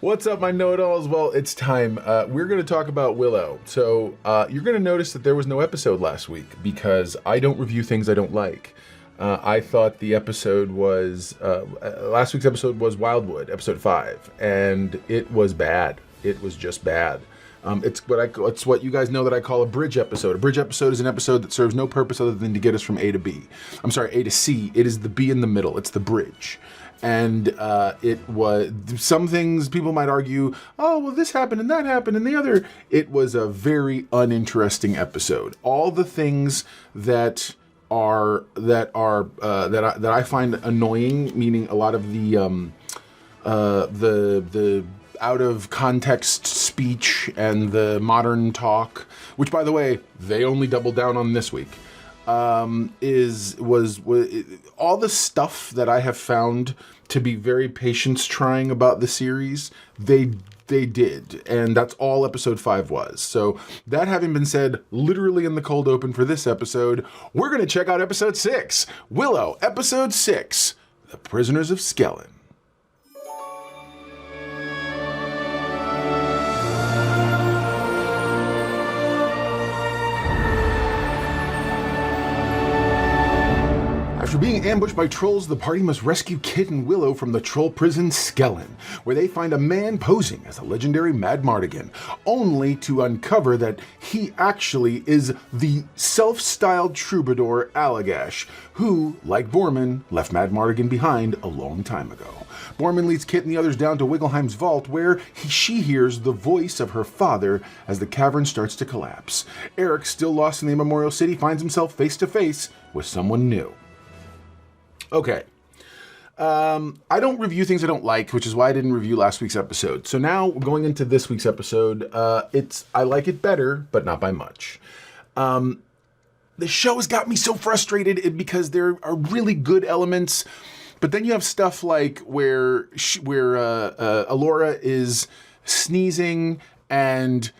What's up, my know-it-alls? Well, it's time. We're going to talk about Willow. So you're going to notice that there was no episode last week because I don't review things I don't like. I thought the episode was, last week's episode was Wildwood, episode 5, and it was bad. It was just bad. It's what you guys know that I call a bridge episode. A bridge episode is an episode that serves no purpose other than to get us from A to B. I'm sorry, A to C. It is the B in the middle. It's the bridge. And it was, some things people might argue, oh, well, this happened and that happened and the other. It was a very uninteresting episode. All the things that I find annoying, meaning a lot of the out of context speech and the modern talk, which, by the way, they only doubled down on this week, was all the stuff that I have found to be very patience trying about the series. They did, and that's all episode 5 was. So that having been said, literally in the cold open for this episode, we're going to check out episode 6, Willow, episode 6, The Prisoners of Skellin. After being ambushed by trolls, the party must rescue Kit and Willow from the troll prison Skellin, where they find a man posing as a legendary Madmartigan, only to uncover that he actually is the self-styled troubadour Allagesh, who, like Boorman, left Madmartigan behind a long time ago. Boorman leads Kit and the others down to Wiggleheim's vault, where she hears the voice of her father as the cavern starts to collapse. Eric, still lost in the Immemorial City, finds himself face to face with someone new. Okay, I don't review things I don't like, which is why I didn't review last week's episode. So now, going into this week's episode, I like it better, but not by much. The show has got me so frustrated because there are really good elements, but then you have stuff like where Elora is sneezing and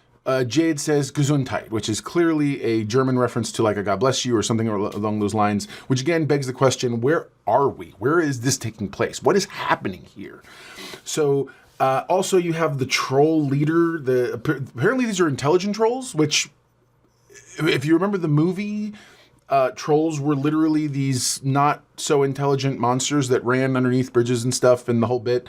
Jade says Gesundheit, which is clearly a German reference to like a God bless you or something along those lines, which again begs the question, where are we? Where is this taking place? What is happening here? So also you have the troll leader. Apparently these are intelligent trolls, which if you remember the movie, trolls were literally these not so intelligent monsters that ran underneath bridges and stuff and the whole bit.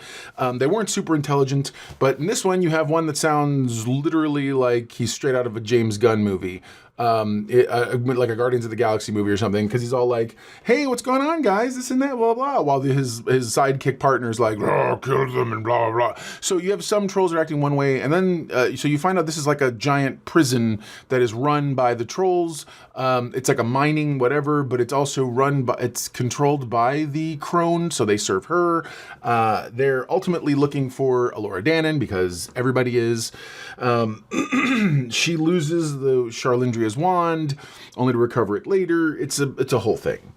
They weren't super intelligent, but in this one you have one that sounds literally like he's straight out of a James Gunn movie. Like a Guardians of the Galaxy movie or something, because he's all like, hey, what's going on, guys? This and that, blah, blah, while his sidekick partner's like, oh, kill them and blah, blah, blah. So you have some trolls that are acting one way, and then, so you find out this is like a giant prison that is run by the trolls. It's like a mining whatever, but it's also it's controlled by the crone, so they serve her. They're ultimately looking for Elora Danan, because everybody is. She loses the Charlindria's wand, only to recover it later. It's a whole thing.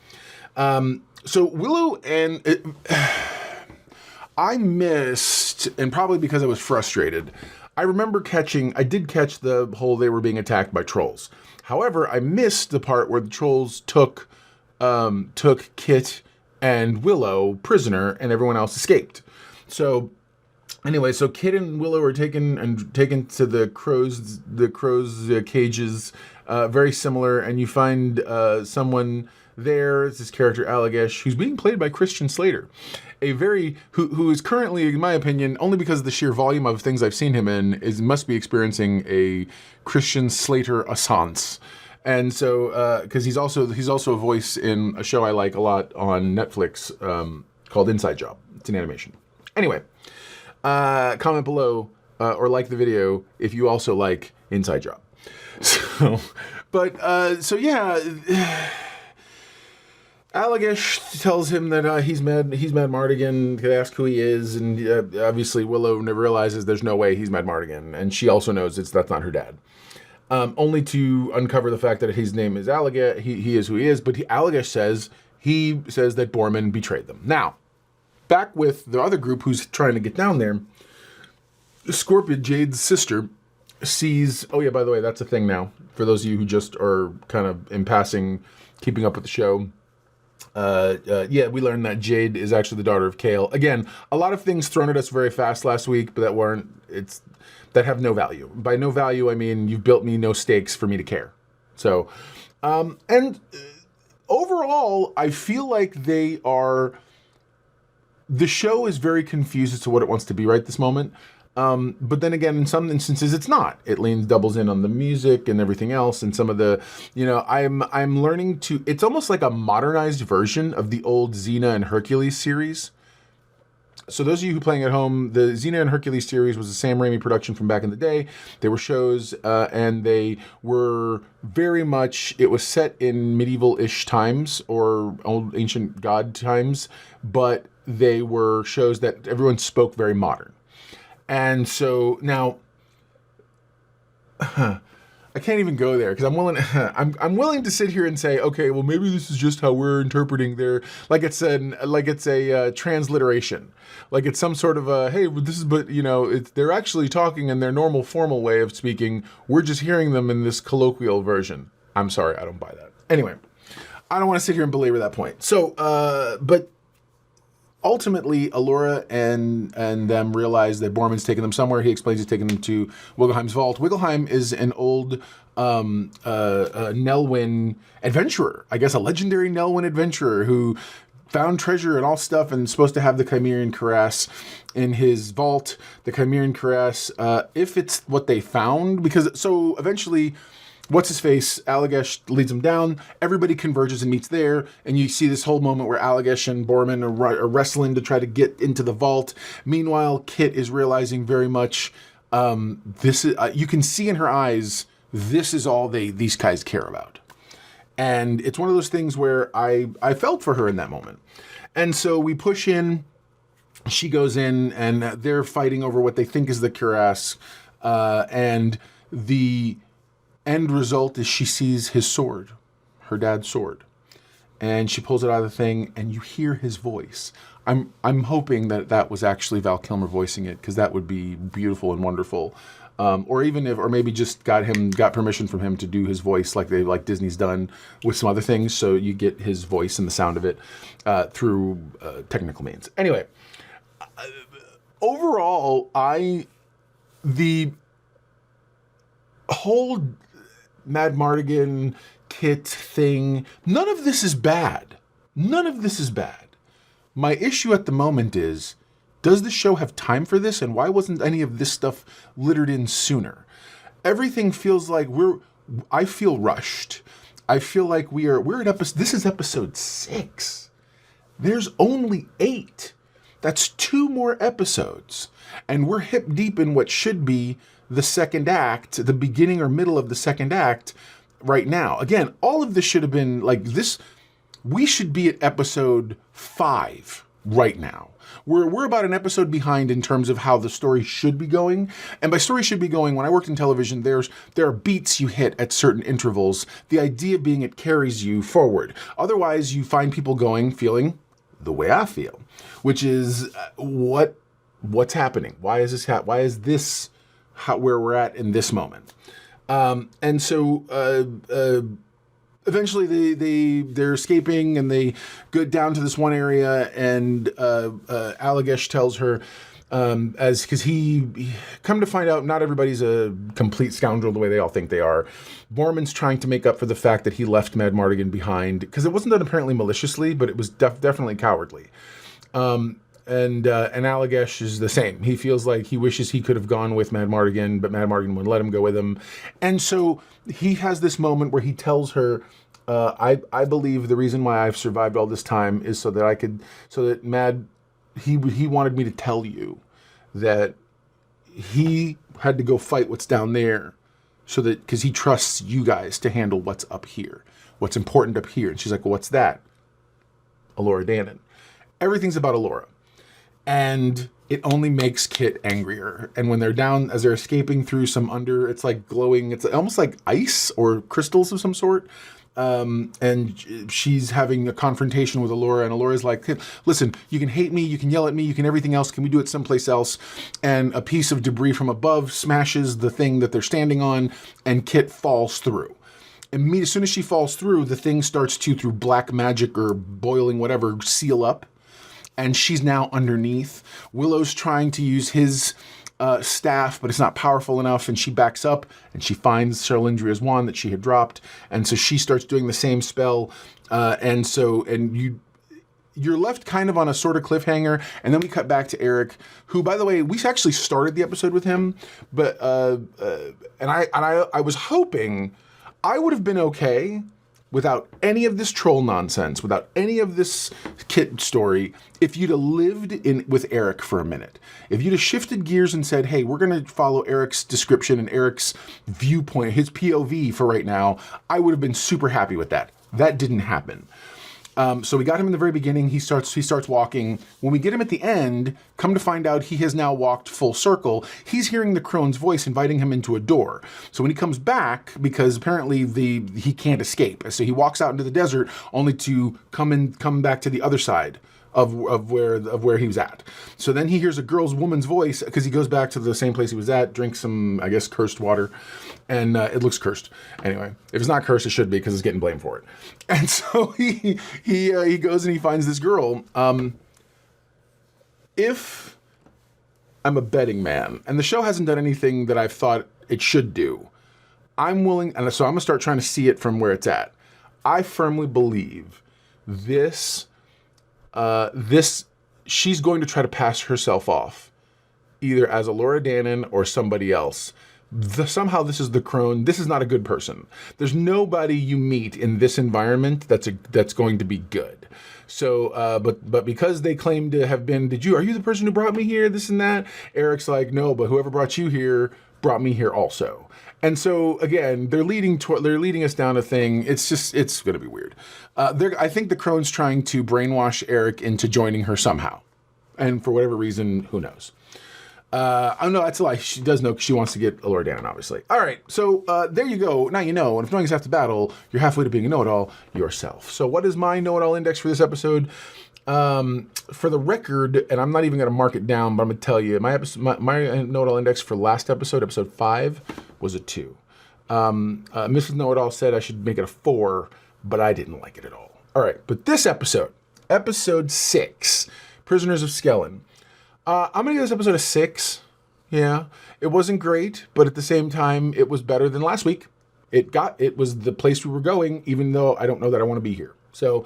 So Willow and I missed, and probably because I was frustrated, I did catch the whole they were being attacked by trolls. However, I missed the part where the trolls took Kit and Willow prisoner and everyone else escaped. So anyway, so Kit and Willow are taken to the crows cages, very similar, and you find someone there. It's this character Allagesh, who's being played by Christian Slater, who is currently, in my opinion, only because of the sheer volume of things I've seen him in, must be experiencing a Christian Slater assance. And so, because he's also a voice in a show I like a lot on Netflix called Inside Job. It's an animation. Anyway. Comment below or like the video if you also like Inside Job. So yeah, Allagesh tells him that he's Madmartigan. They ask who he is, and obviously Willow never realizes there's no way he's Madmartigan, and she also knows that's not her dad. Only to uncover the fact that his name is Allagesh. He is who he is, but Allagesh says that Boorman betrayed them. Now, back with the other group who's trying to get down there, Scorpion, Jades' sister, sees... Oh yeah, by the way, that's a thing now. For those of you who just are kind of in passing, keeping up with the show. we learned that Jade is actually the daughter of Kale. Again, a lot of things thrown at us very fast last week, but that have no value. By no value, I mean you've built me no stakes for me to care. So, overall, I feel like the show is very confused as to what it wants to be right this moment. But then again, in some instances, it's not. It doubles in on the music and everything else, and some of the, I'm learning to. It's almost like a modernized version of the old Xena and Hercules series. So those of you who are playing at home, the Xena and Hercules series was a Sam Raimi production from back in the day. They were shows, and they were very much. It was set in medieval-ish times or old ancient god times, but they were shows that everyone spoke very modern. And so now, I can't even go there because I'm willing to sit here and say, okay, well maybe this is just how we're interpreting their it's a transliteration, like it's some sort of a they're actually talking in their normal formal way of speaking. We're just hearing them in this colloquial version. I'm sorry, I don't buy that. Anyway, I don't want to sit here and belabor that point. So, but. Ultimately, Elora and them realize that Boorman's taken them somewhere. He explains he's taken them to Wiggelheim's vault. Wiggelheim is an old Nelwyn adventurer. I guess a legendary Nelwyn adventurer who found treasure and all stuff and is supposed to have the Chimerian Cuirass in his vault. The Chimerian Cuirass, if it's what they found, so eventually... What's-his-face, Allagesh leads them down. Everybody converges and meets there. And you see this whole moment where Allagesh and Boorman are wrestling to try to get into the vault. Meanwhile, Kit is realizing very much, you can see in her eyes, this is all these guys care about. And it's one of those things where I felt for her in that moment. And so we push in, she goes in, and they're fighting over what they think is the cuirass. And the... end result is she sees his sword, her dad's sword, and she pulls it out of the thing, and you hear his voice. I'm hoping that was actually Val Kilmer voicing it, because that would be beautiful and wonderful. Or maybe just got permission from him to do his voice like Disney's done with some other things, so you get his voice and the sound of it through technical means. Anyway, overall, the whole Madmartigan Kit thing, none of this is bad. None of this is bad. My issue at the moment is, does the show have time for this, and why wasn't any of this stuff littered in sooner? Everything feels like I feel rushed. I feel like this is episode 6. There's only 8. That's 2 more episodes. And we're hip deep in what should be the second act, the beginning or middle of the second act right now. Again, all of this should have been like this. We should be at episode 5 right now. We're about an episode behind in terms of how the story should be going. And by story should be going, when I worked in television, there are beats you hit at certain intervals. The idea being it carries you forward. Otherwise, you find people feeling the way I feel, which is what's happening? Why is this where we're at in this moment? And so eventually they're escaping, and they go down to this one area, and Allagesh tells her, because he come to find out not everybody's a complete scoundrel the way they all think they are. Boorman's trying to make up for the fact that he left Madmartigan behind, because it wasn't done apparently maliciously, but it was definitely cowardly. And Allagesh is the same. He feels like he wishes he could have gone with Madmartigan, but Madmartigan wouldn't let him go with him. And so he has this moment where he tells her, I believe the reason why I've survived all this time is so that he wanted me to tell you that he had to go fight what's down there, because he trusts you guys to handle what's up here, what's important up here. And she's like, well, what's that? Elora Danan. Everything's about Elora. And it only makes Kit angrier. And when they're down, as they're escaping through it's like glowing, it's almost like ice or crystals of some sort. And she's having a confrontation with Elora, and Elora's like, listen, you can hate me, you can yell at me, you can everything else, can we do it someplace else? And a piece of debris from above smashes the thing that they're standing on, and Kit falls through. as soon as she falls through, the thing starts to, through black magic or boiling whatever, seal up. And she's now underneath. Willow's trying to use his staff, but it's not powerful enough, and she backs up, and she finds Charlindria's wand that she had dropped, and so she starts doing the same spell, you're left kind of on a sort of cliffhanger, and then we cut back to Eric, who, by the way, we actually started the episode with him, but I was hoping I would have been okay without any of this troll nonsense, without any of this kit story, if you'd have lived with Eric for a minute. If you'd have shifted gears and said, hey, we're going to follow Eric's description and Eric's viewpoint, his POV for right now, I would have been super happy with that. That didn't happen. So we got him in the very beginning. He starts walking. When we get him at the end, come to find out he has now walked full circle. He's hearing the crone's voice inviting him into a door. So when he comes back, because apparently he can't escape, so he walks out into the desert only to come back to the other side of where he was at. So then he hears a woman's voice, because he goes back to the same place he was at, drinks some, I guess, cursed water, and it looks cursed. Anyway, if it's not cursed, it should be, because it's getting blamed for it. And so he goes and he finds this girl. If I'm a betting man, and the show hasn't done anything that I've thought it should do, I'm willing, and so I'm going to start trying to see it from where it's at. I firmly believe she's going to try to pass herself off, either as Elora Danan or somebody else. Somehow this is the crone. This is not a good person. There's nobody you meet in this environment that's going to be good. So, but because they claim to have been, are you the person who brought me here? This and that. Eric's like, no, but whoever brought you here brought me here also. And so again, they're leading us down a thing. It's going to be weird. I think the crone's trying to brainwash Eric into joining her somehow, and for whatever reason, who knows? Oh no, that's a lie. She does know, because she wants to get Elora Danan, obviously. All right, so there you go. Now you know. And if knowing is half the battle, you're halfway to being a know-it-all yourself. So what is my know-it-all index for this episode? For the record, and I'm not even going to mark it down, but I'm going to tell you, my know-it-all index for last episode 5, was a 2. Mrs. Know-it-all said I should make it a 4, but I didn't like it at all. All right, but this episode 6, Prisoners of Skellin. I'm going to give this episode a 6. Yeah, it wasn't great, but at the same time, it was better than last week. It was the place we were going, even though I don't know that I want to be here. So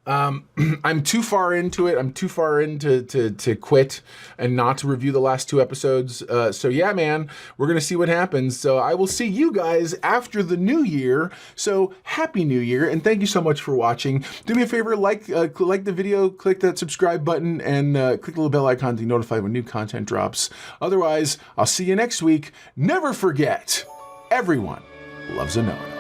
I'm too far into it. I'm too far in to quit and not to review the last 2 episodes. So yeah, man, we're going to see what happens. So I will see you guys after the new year. So happy new year. And thank you so much for watching. Do me a favor, like the video, click that subscribe button, and click the little bell icon to be notified when new content drops. Otherwise, I'll see you next week. Never forget, everyone loves a know-it-all.